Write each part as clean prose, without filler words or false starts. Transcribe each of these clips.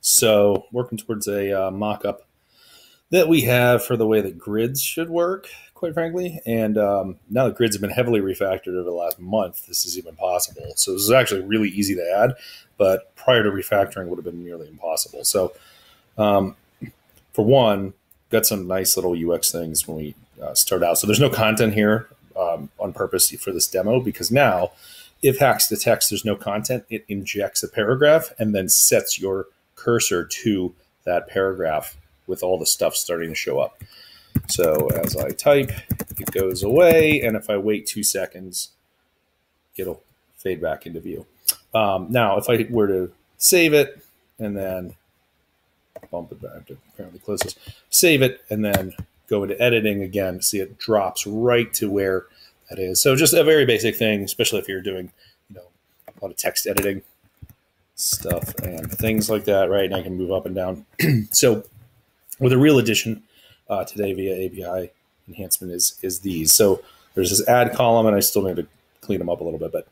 So working towards a mock-up that we have for the way that grids should work, quite frankly. And now that grids have been heavily refactored over the last month, this is even possible. So this is actually really easy to add, but prior to refactoring would have been nearly impossible. So um, for one, got some nice little UX things when we start out. So there's no content here on purpose for this demo because now if HAX detects there's no content, it injects a paragraph and then sets your cursor to that paragraph with all the stuff starting to show up. So as I type, it goes away, and if I wait 2 seconds, it'll fade back into view. Now, if I were to save it and then bump it back to apparently close this, save it, and then go into editing again, see it drops right to where that is. So just a very basic thing, especially if you're doing, a lot of text editing stuff and things like that, right? And I can move up and down. So with a real addition today via API enhancement is these. So there's this add column, and I still need to clean them up a little bit. But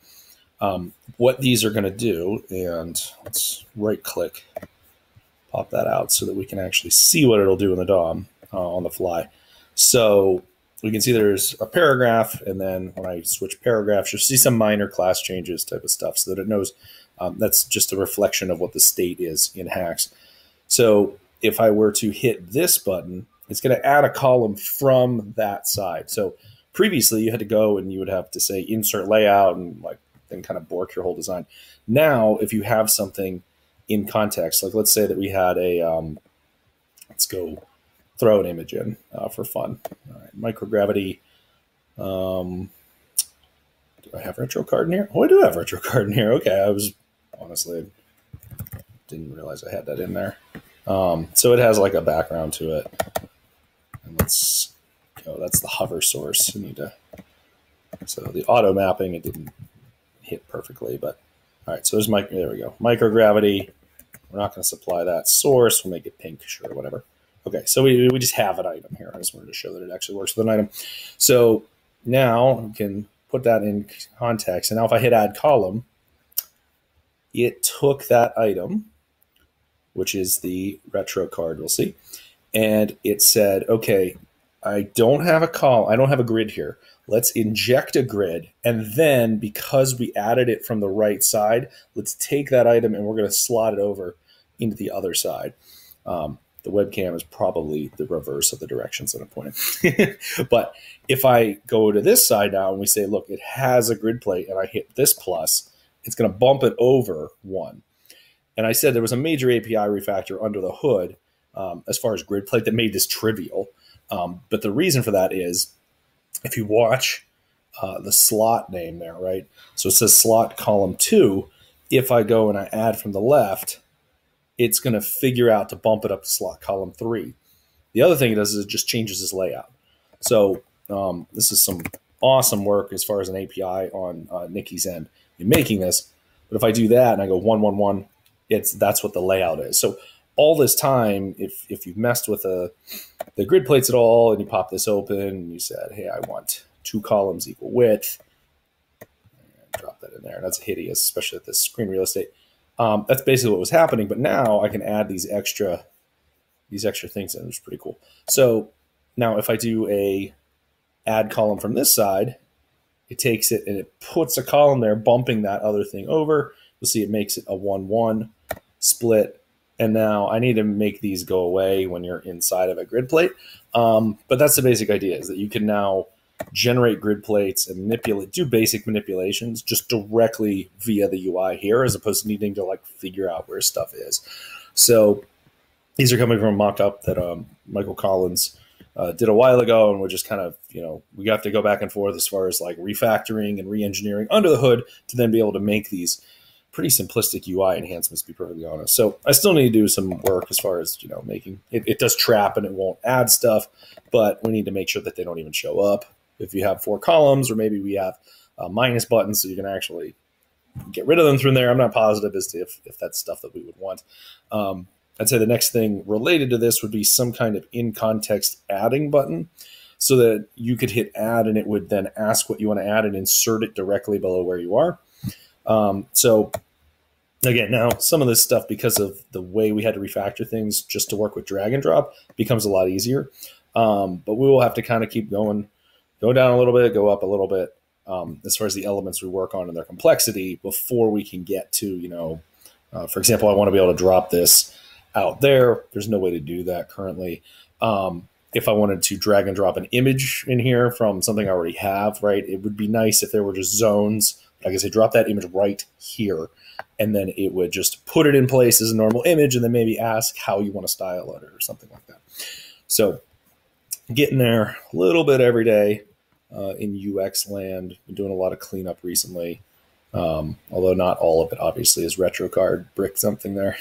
what these are going to do, and let's right click, pop that out so that we can actually see what it'll do in the DOM on the fly. So we can see there's a paragraph, and then when I switch paragraphs, you'll see some minor class changes type of stuff so that it knows that's just a reflection of what the state is in HAX. So if I were to hit this button, it's going to add a column from that side. So previously you had to go and you would have to say insert layout and then kind of bork your whole design. Now, if you have something in context, like let's say that we had let's go throw an image in for fun. All right, microgravity. Do I have retro card in here? Oh, I do have retro card in here. Okay, honestly, didn't realize I had that in there. So it has like a background to it. And let's go, that's the hover source. So the auto mapping, it didn't hit perfectly, but all right, so there we go. Microgravity. We're not going to supply that source. We'll make it pink, sure, whatever. Okay, so we just have an item here. I just wanted to show that it actually works with an item. So now we can put that in context. And now if I hit add column, it took that item, which is the retro card, we'll see. And it said, okay, I don't have a column. I don't have a grid here. Let's inject a grid. And then because we added it from the right side, let's take that item and we're going to slot it over into the other side. The webcam is probably the reverse of the directions that I'm pointing. But if I go to this side now and we say, look, it has a grid plate and I hit this plus, it's going to bump it over one. And I said there was a major API refactor under the hood as far as grid plate that made this trivial. But the reason for that is if you watch the slot name there, right? So it says slot column 2. If I go and I add from the left, it's going to figure out to bump it up to slot column 3. The other thing it does is it just changes this layout. So this is some awesome work as far as an API on Nikki's end in making this. But if I do that and I go 111, that's what the layout is. So all this time, if you've messed with the grid plates at all and you pop this open and you said, hey, I want 2 columns equal width, and drop that in there. That's hideous, especially at this screen real estate. That's basically what was happening. But now I can add these extra things in, which is pretty cool. So now if I do a add column from this side, it takes it and it puts a column there, bumping that other thing over. You'll see it makes it a 1-1 split. And now I need to make these go away when you're inside of a grid plate. But that's the basic idea, is that you can now generate grid plates and do basic manipulations just directly via the UI here, as opposed to needing to figure out where stuff is. So these are coming from a mock-up that Michael Collins did a while ago, and we're just kind of, we have to go back and forth as far as refactoring and re-engineering under the hood to then be able to make these pretty simplistic UI enhancements, to be perfectly honest. So I still need to do some work as far as, making it does trap and it won't add stuff, but we need to make sure that they don't even show up. If you have 4 columns, or maybe we have minus buttons so you can actually get rid of them from there. I'm not positive as to if that's stuff that we would want. I'd say the next thing related to this would be some kind of in-context adding button, so that you could hit add and it would then ask what you want to add and insert it directly below where you are. So Again, now some of this stuff, because of the way we had to refactor things just to work with drag and drop, becomes a lot easier. But we will have to kind of keep going, go down a little bit, go up a little bit, as far as the elements we work on and their complexity before we can get to, for example, I want to be able to drop this out there. There's no way to do that currently. If I wanted to drag and drop an image in here from something I already have, right, it would be nice if there were just zones. Like I say, drop that image right here, and then it would just put it in place as a normal image, and then maybe ask how you want to style it or something like that. So getting there a little bit every day in UX land. Been doing a lot of cleanup recently, although not all of it obviously is RetroCard brick something there.